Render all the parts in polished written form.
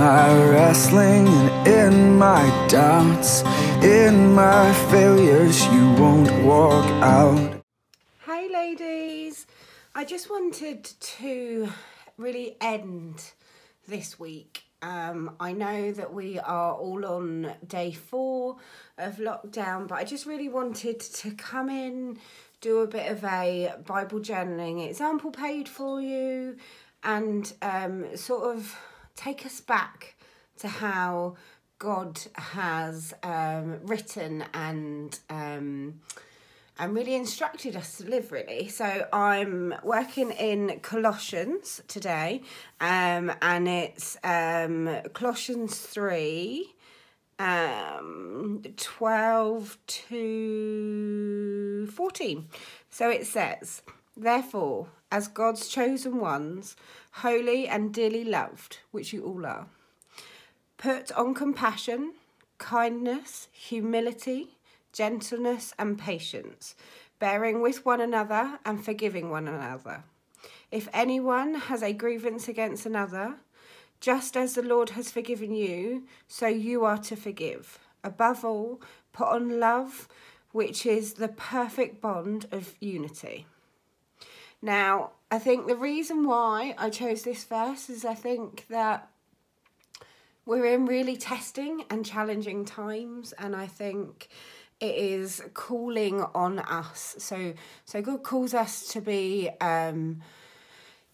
my wrestling and in my doubts, in my failures, you won't walk out. Hey ladies, I just wanted to really end this week. I know that we are all on day 4 of lockdown, but I just really wanted to come in, do a bit of a Bible journaling example page for you, and sort of take us back to how God has written and really instructed us to live, really. So I'm working in Colossians today, and it's Colossians 3, 12 to 14. So it says, "Therefore, as God's chosen ones, holy and dearly loved, which you all are, put on compassion, kindness, humility, gentleness and patience, bearing with one another and forgiving one another. If anyone has a grievance against another, just as the Lord has forgiven you, so you are to forgive. Above all, put on love, which is the perfect bond of unity." Now, I think the reason why I chose this verse is I think that we're in really testing and challenging times, and I think it is calling on us. So God calls us to be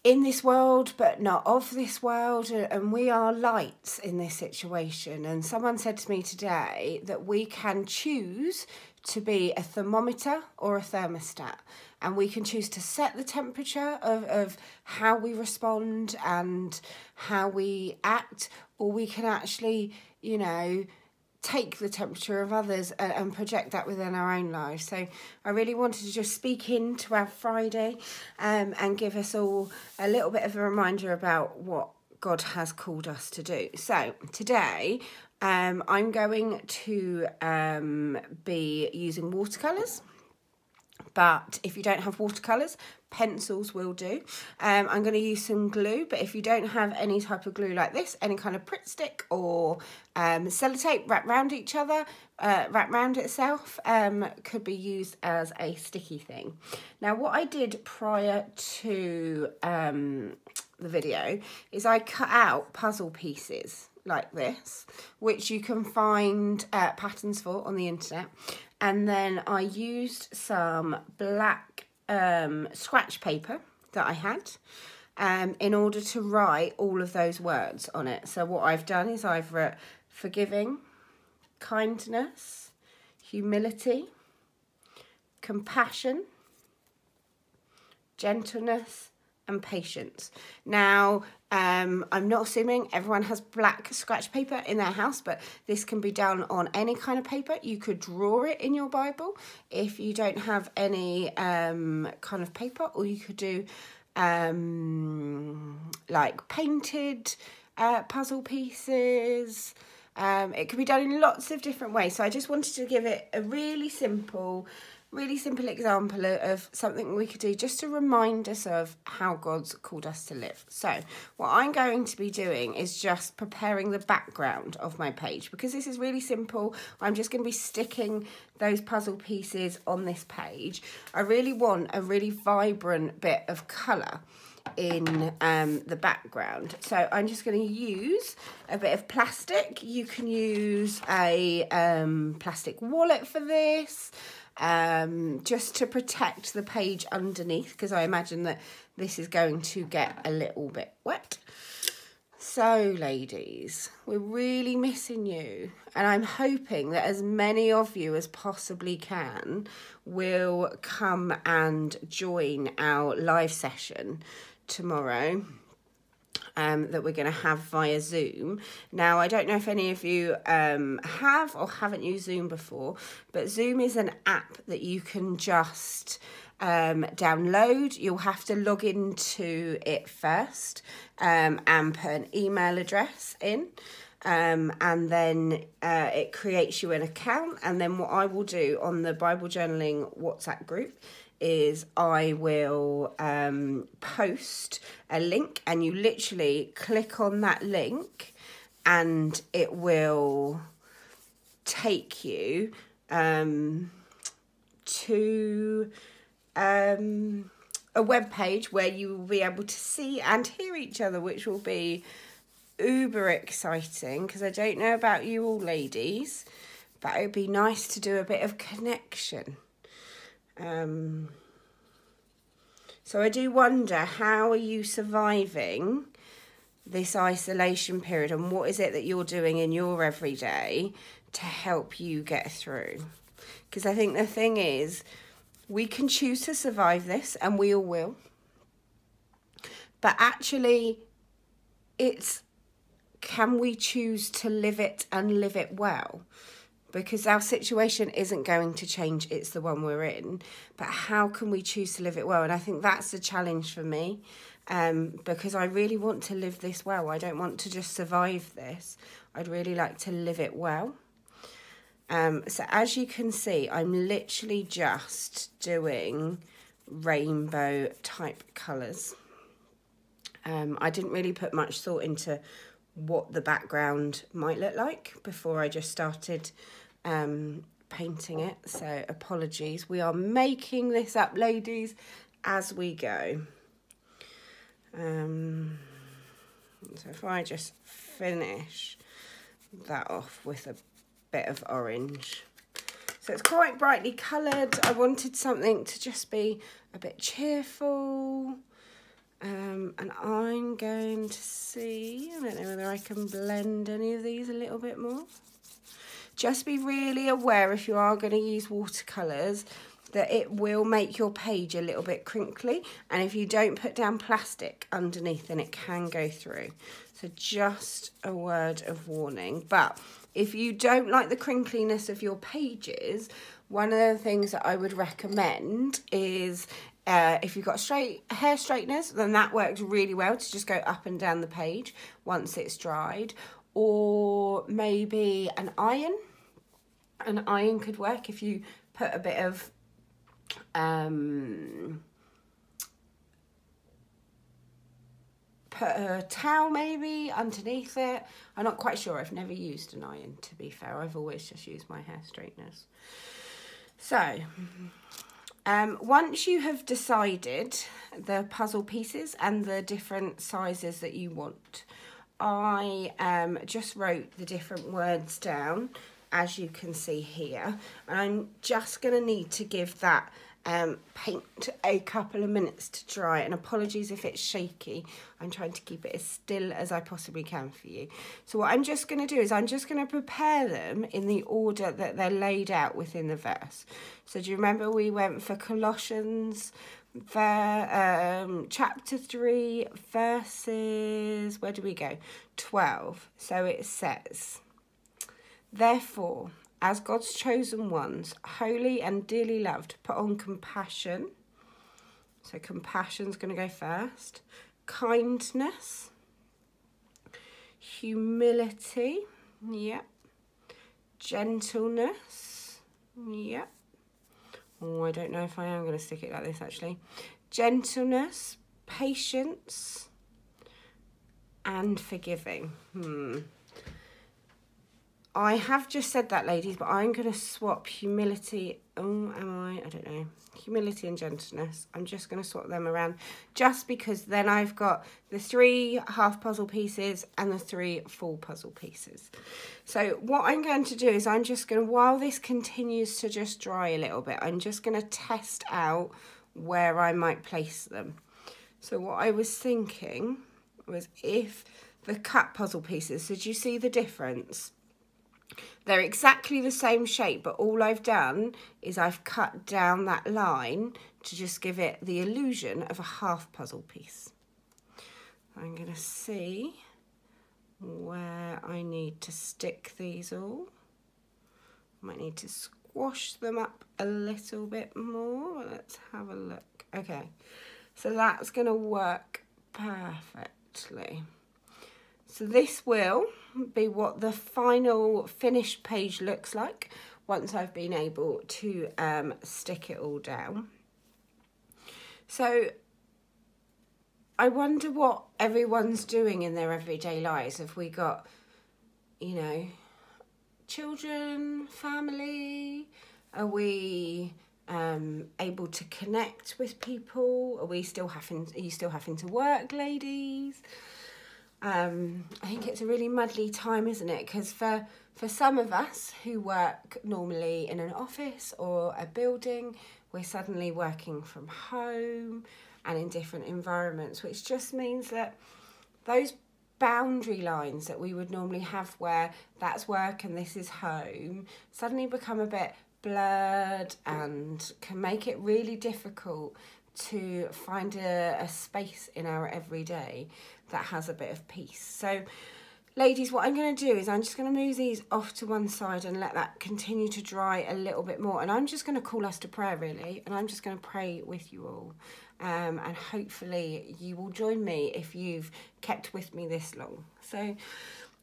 in this world, but not of this world, and we are lights in this situation. And someone said to me today that we can choose to be a thermometer or a thermostat, and we can choose to set the temperature of how we respond and how we act, or we can actually, you know, take the temperature of others and project that within our own lives. So I really wanted to just speak into our Friday and give us all a little bit of a reminder about what God has called us to do. So today I'm going to be using watercolours. But if you don't have watercolours, pencils will do. I'm going to use some glue, but if you don't have any type of glue like this, any kind of Pritt stick or sellotape wrapped round each other, wrapped round itself, could be used as a sticky thing. Now, what I did prior to the video is I cut out puzzle pieces like this, which you can find patterns for on the internet. And then I used some black scratch paper that I had in order to write all of those words on it. So what I've done is I've wrote forgiving, kindness, humility, compassion, gentleness, and patience. Now, I'm not assuming everyone has black scratch paper in their house, but this can be done on any kind of paper. You could draw it in your Bible if you don't have any kind of paper, or you could do like painted puzzle pieces. It could be done in lots of different ways. So I just wanted to give it a really simple example of something we could do just to remind us of how God's called us to live. So what I'm going to be doing is just preparing the background of my page, because this is really simple. I'm just going to be sticking those puzzle pieces on this page. I really want a really vibrant bit of colour in the background, so I'm just going to use a bit of plastic. You can use a plastic wallet for this, just to protect the page underneath, because I imagine that this is going to get a little bit wet. So ladies, we're really missing you, and I'm hoping that as many of you as possibly can will come and join our live session tomorrow that we're going to have via Zoom. Now, I don't know if any of you have or haven't used Zoom before, but Zoom is an app that you can just download. You'll have to log into it first and put an email address in. And then it creates you an account. And then what I will do on the Bible Journaling WhatsApp group is I will post a link, and you literally click on that link and it will take you to a web page where you will be able to see and hear each other, which will be uber exciting, because I don't know about you all ladies, but it would be nice to do a bit of connection. So I do wonder, how are you surviving this isolation period, and what is it that you're doing in your everyday to help you get through? Because I think the thing is, we can choose to survive this, and we all will. But actually, it's, can we choose to live it and live it well? Because our situation isn't going to change, it's the one we're in. But how can we choose to live it well? And I think that's the challenge for me, because I really want to live this well. I don't want to just survive this. I'd really like to live it well. So as you can see, I'm literally just doing rainbow type colours. I didn't really put much thought into what the background might look like before I just started painting it, so apologies. We are making this up, ladies, as we go. So if I just finish that off with a bit of orange. So it's quite brightly coloured. I wanted something to just be a bit cheerful. And I'm going to see, I don't know whether I can blend any of these a little bit more. Just be really aware, if you are going to use watercolours, that it will make your page a little bit crinkly, and if you don't put down plastic underneath, then it can go through. So just a word of warning. But if you don't like the crinkliness of your pages, one of the things that I would recommend is, if you've got straight hair straighteners, then that works really well to just go up and down the page once it's dried. Or maybe an iron. An iron could work if you put a bit of put a towel maybe underneath it. I'm not quite sure. I've never used an iron, to be fair. I've always just used my hair straighteners. So once you have decided the puzzle pieces and the different sizes that you want, I just wrote the different words down, as you can see here. And I'm just going to need to give that paint a couple of minutes to dry. And apologies if it's shaky. I'm trying to keep it as still as I possibly can for you. So what I'm just going to do is I'm just going to prepare them in the order that they're laid out within the verse. So do you remember we went for Colossians chapter 3 verses, where do we go? 12. So it says, therefore, as God's chosen ones, holy and dearly loved, put on compassion. So compassion's going to go first. Kindness. Humility. Yep. Gentleness. Yep. Oh, I don't know if I am going to stick it like this, actually. Gentleness, patience, and forgiving. I have just said that, ladies, but I'm going to swap humility. Oh, am I? I don't know. Humility and gentleness. I'm just going to swap them around, just because then I've got the 3 half puzzle pieces and the 3 full puzzle pieces. So what I'm going to do is I'm just going to, while this continues to just dry a little bit, I'm just going to test out where I might place them. So what I was thinking was, if the cut puzzle pieces, so do you see the difference? They're exactly the same shape, but all I've done is I've cut down that line to just give it the illusion of a half puzzle piece. I'm going to see where I need to stick these all. Might need to squash them up a little bit more. Let's have a look. Okay, so that's going to work perfectly. So this will be what the final finished page looks like once I've been able to stick it all down. So I wonder what everyone's doing in their everyday lives. Have we got you know, children, family? Are we able to connect with people? Are you still having to work, ladies? I think it's a really muddly time, isn't it? Because for some of us who work normally in an office or a building, we're suddenly working from home and in different environments, which just means that those boundary lines that we would normally have, where that's work and this is home, suddenly become a bit blurred and can make it really difficult to find a space in our everyday that has a bit of peace. So ladies, what I'm going to do is I'm just going to move these off to one side and let that continue to dry a little bit more, and I'm just going to call us to prayer really, and I'm just going to pray with you all, and hopefully you will join me if you've kept with me this long. So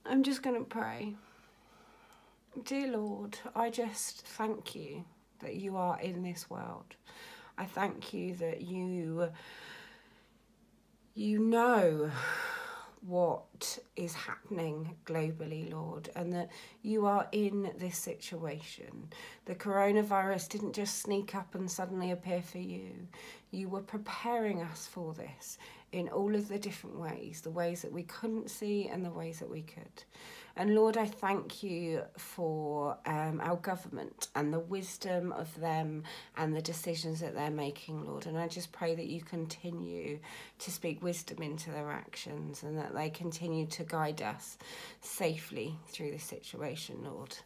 I'm just going to pray. Dear Lord, I just thank you that you are in this world. I thank you that you know what is happening globally, Lord, and that you are in this situation. The coronavirus didn't just sneak up and suddenly appear for you. You were preparing us for this in all of the different ways, the ways that we couldn't see and the ways that we could. And Lord, I thank you for our government and the wisdom of them and the decisions that they're making, Lord. And I just pray that you continue to speak wisdom into their actions and that they continue to guide us safely through this situation, Lord.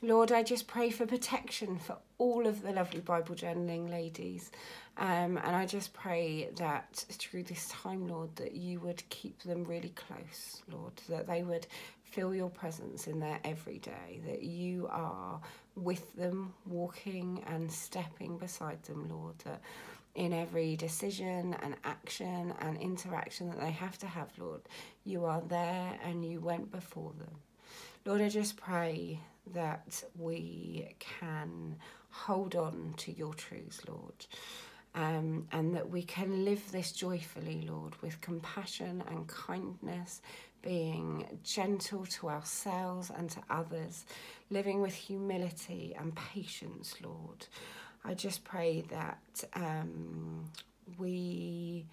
Lord, I just pray for protection for all of the lovely Bible journaling ladies. And I just pray that through this time, Lord, that you would keep them really close, Lord, that they would feel your presence in their everyday, that you are with them, walking and stepping beside them, Lord, that in every decision and action and interaction that they have to have, Lord, you are there and you went before them. Lord, I just pray that we can hold on to your truths, Lord, and that we can live this joyfully, Lord, with compassion and kindness, being gentle to ourselves and to others, living with humility and patience, Lord. I just pray that we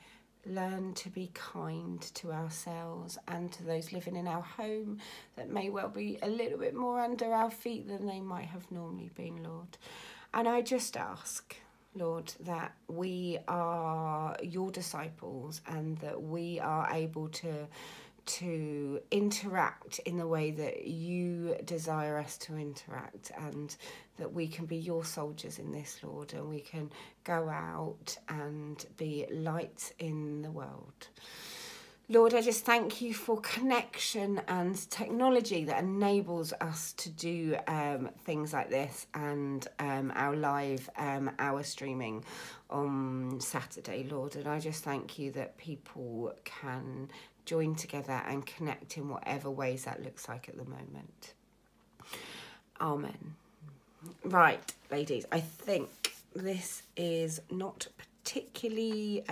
learn to be kind to ourselves and to those living in our home that may well be a little bit more under our feet than they might have normally been, Lord. And I just ask, Lord, that we are your disciples and that we are able to interact in the way that you desire us to interact, and that we can be your soldiers in this, Lord, and we can go out and be lights in the world. Lord, I just thank you for connection and technology that enables us to do things like this, and our live hour streaming on Saturday, Lord. And I just thank you that people can join together and connect in whatever ways that looks like at the moment. Amen. Right, ladies, I think this is not particularly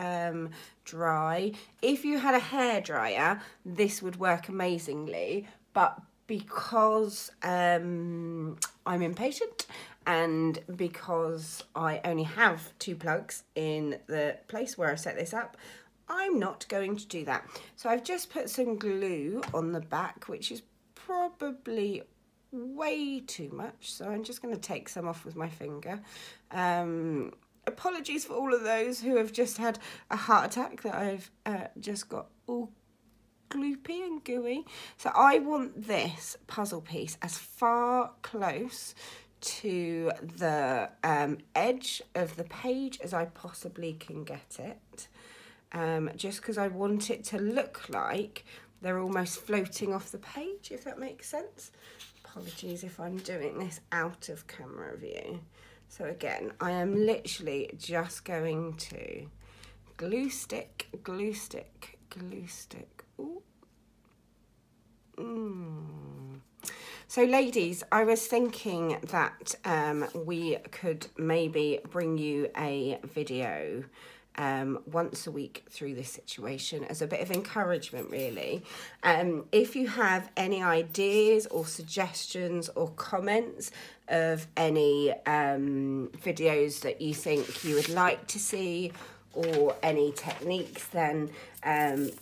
dry. If you had a hairdryer, this would work amazingly, but because I'm impatient and because I only have 2 plugs in the place where I set this up, I'm not going to do that. So I've just put some glue on the back, which is probably way too much. So I'm just going to take some off with my finger. Apologies for all of those who have just had a heart attack that I've just got all gloopy and gooey. So I want this puzzle piece as far close to the edge of the page as I possibly can get it. Just because I want it to look like they're almost floating off the page, if that makes sense. Apologies if I'm doing this out of camera view. So again, I am literally just going to glue stick, glue stick, glue stick. Ooh. So ladies, I was thinking that we could maybe bring you a video once a week through this situation as a bit of encouragement, really. If you have any ideas or suggestions or comments of any videos that you think you would like to see, or any techniques, then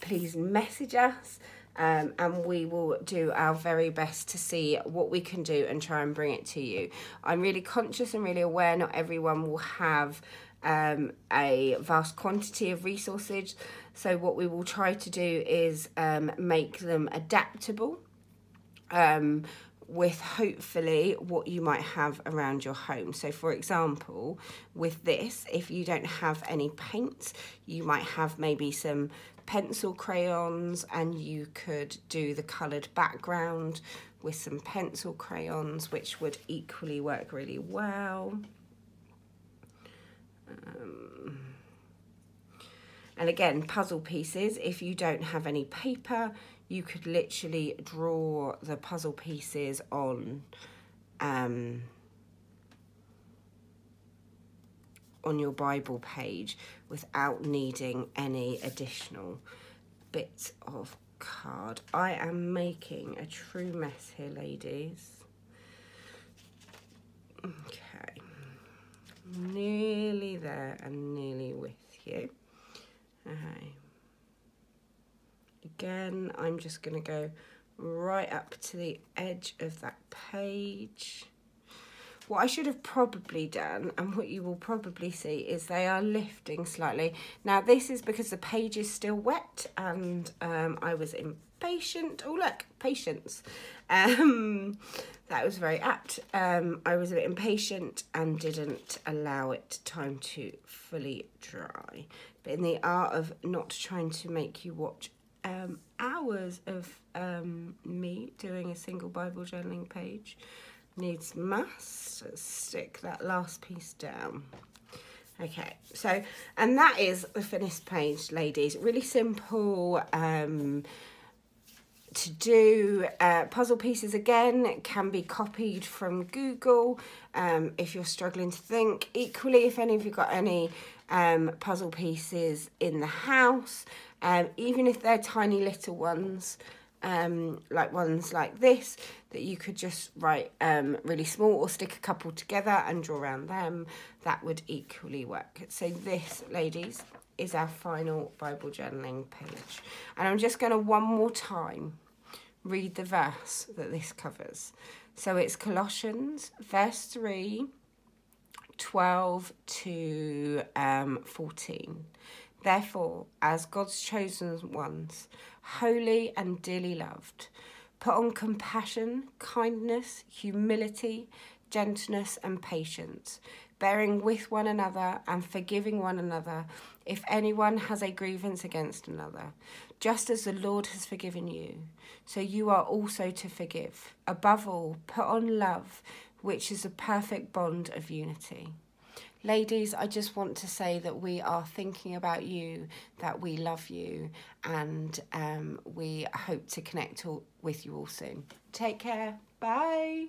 please message us, and we will do our very best to see what we can do and try and bring it to you. I'm really conscious and really aware not everyone will have a vast quantity of resources, so what we will try to do is make them adaptable with hopefully what you might have around your home. So for example, with this, if you don't have any paints, you might have maybe some pencil crayons, and you could do the coloured background with some pencil crayons, which would equally work really well. And again, puzzle pieces, if you don't have any paper, you could literally draw the puzzle pieces on your Bible page without needing any additional bits of card. I am making a true mess here, ladies. Okay, nearly there and nearly with you. Okay. Again, I'm just going to go right up to the edge of that page. What I should have probably done, and what you will probably see, is they are lifting slightly. Now this is because the page is still wet, and I was impatient. Oh look, patience. That was very apt. I was a bit impatient and didn't allow it time to fully dry. But in the art of not trying to make you watch hours of me doing a single Bible journaling page, needs must. Let's stick that last piece down. Okay, so, and that is the finished page, ladies. Really simple to do. Puzzle pieces, again, can be copied from Google if you're struggling to think. Equally, if any of you got any puzzle pieces in the house, even if they're tiny little ones, like ones like this, that you could just write really small, or stick a couple together and draw around them, that would equally work. So this, ladies, is our final Bible journaling page. And I'm just going to one more time read the verse that this covers. So it's Colossians verse 3, 12 to 14. Therefore, as God's chosen ones, holy and dearly loved, put on compassion, kindness, humility, gentleness and patience, bearing with one another and forgiving one another if anyone has a grievance against another, just as the Lord has forgiven you, so you are also to forgive. Above all, put on love, which is a perfect bond of unity. Ladies, I just want to say that we are thinking about you, that we love you, and we hope to connect with you all soon. Take care. Bye.